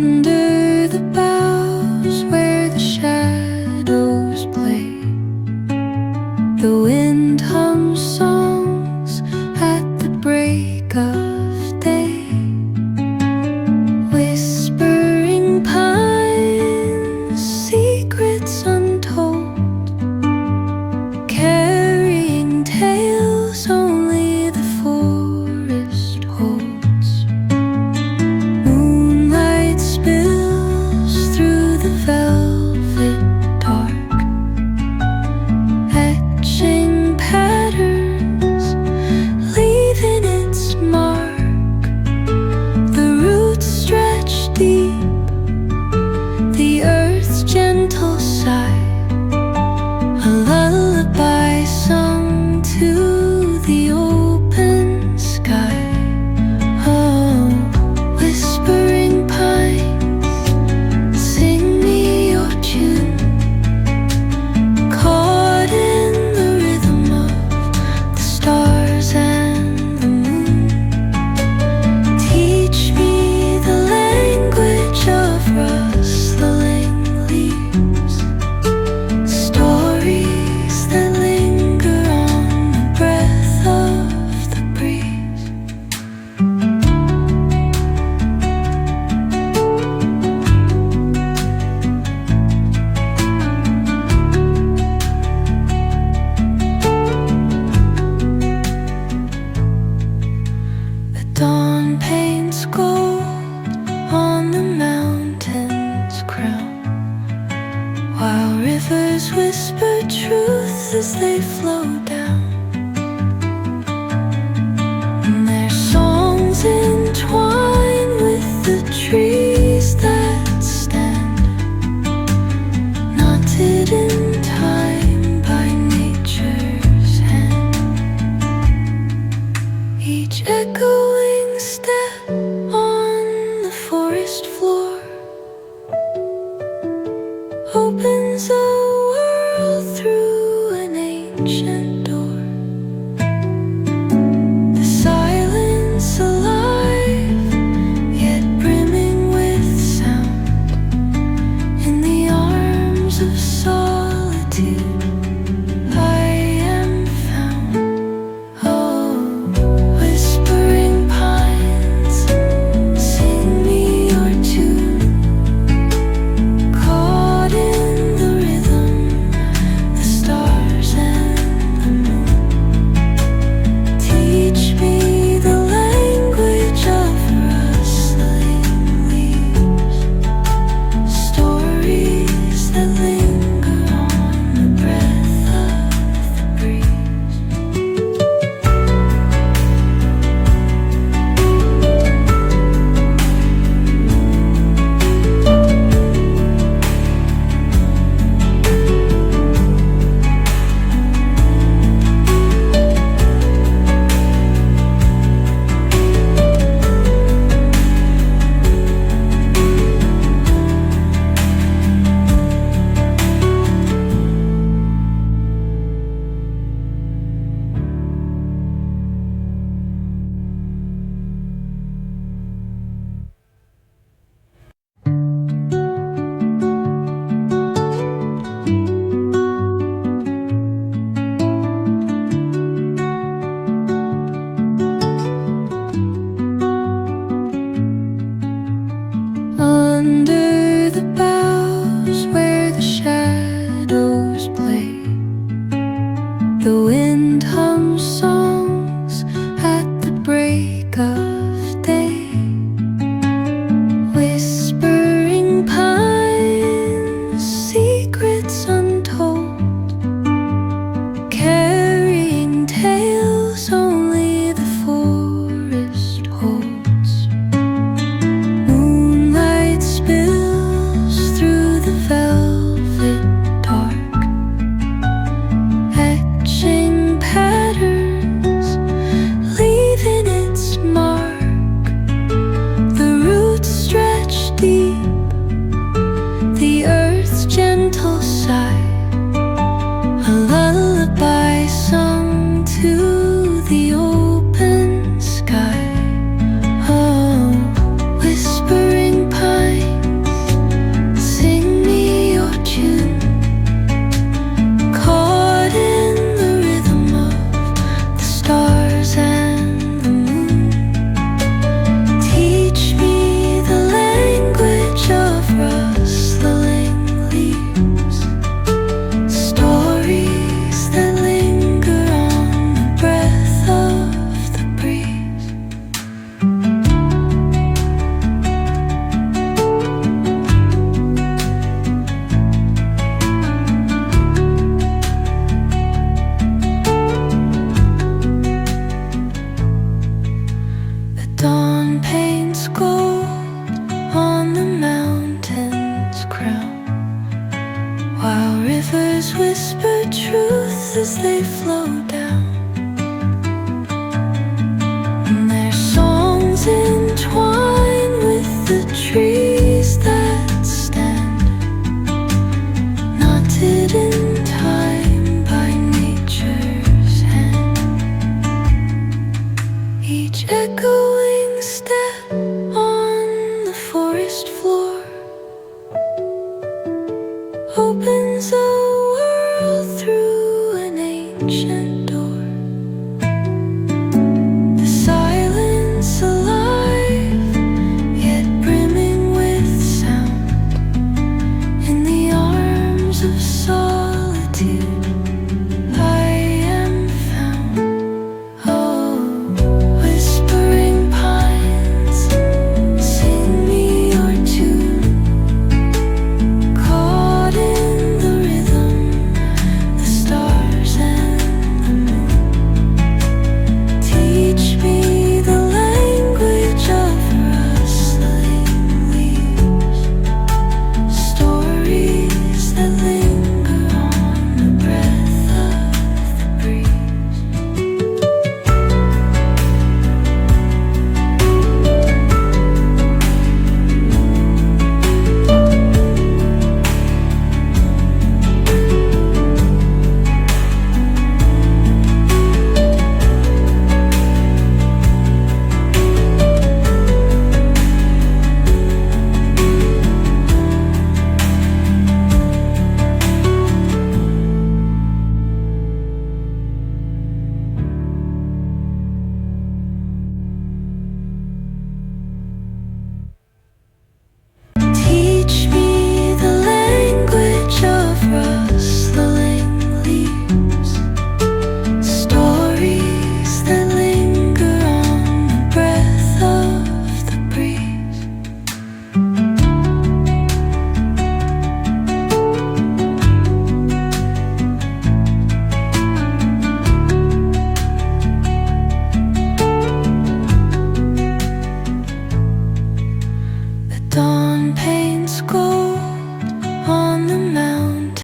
Under the boughs where the shadows play, the wind hums songs at the break of day. Whispering pines, secrets untold, carrying tales only the forest holds. Moonlight spills through the velvet dark, etching patterns, leaving its mark. The roots stretch deep, the earth's gentle sigh, a lullaby sung to the open sky. Oh, whispering pines, sing me your tune, caught in the rhythm of the stars and the moon. Teach me the language of rustling leaves, stories that linger on the breath of the breeze. The dawn paints gold on the mountain's crown, while rivers whisper truth as they flow down. And their songs entwine with the trees that stand, knotted in time by nature's hand. Each echoing step on the forest floor opens a world through an ancient door. The silence alive, yet brimming with sound. In the arms of solitude, I am found. Oh, whispering pines, sing me your tune, caught in the rhythm, the stars and the moon. Teach me the language of rustling leaves, stories that linger on the breath of the breeze. Under the boughs where the shadows play, the wind hums songs at the break of day. Whispering pines, secrets untold, carrying tales only the forest holds. Moonlight spills whisper truths as they flow down. And their songs entwine with the trees that stand, knotted in time by nature's hand. Each echoing step on the forest floor opens a world through an ancient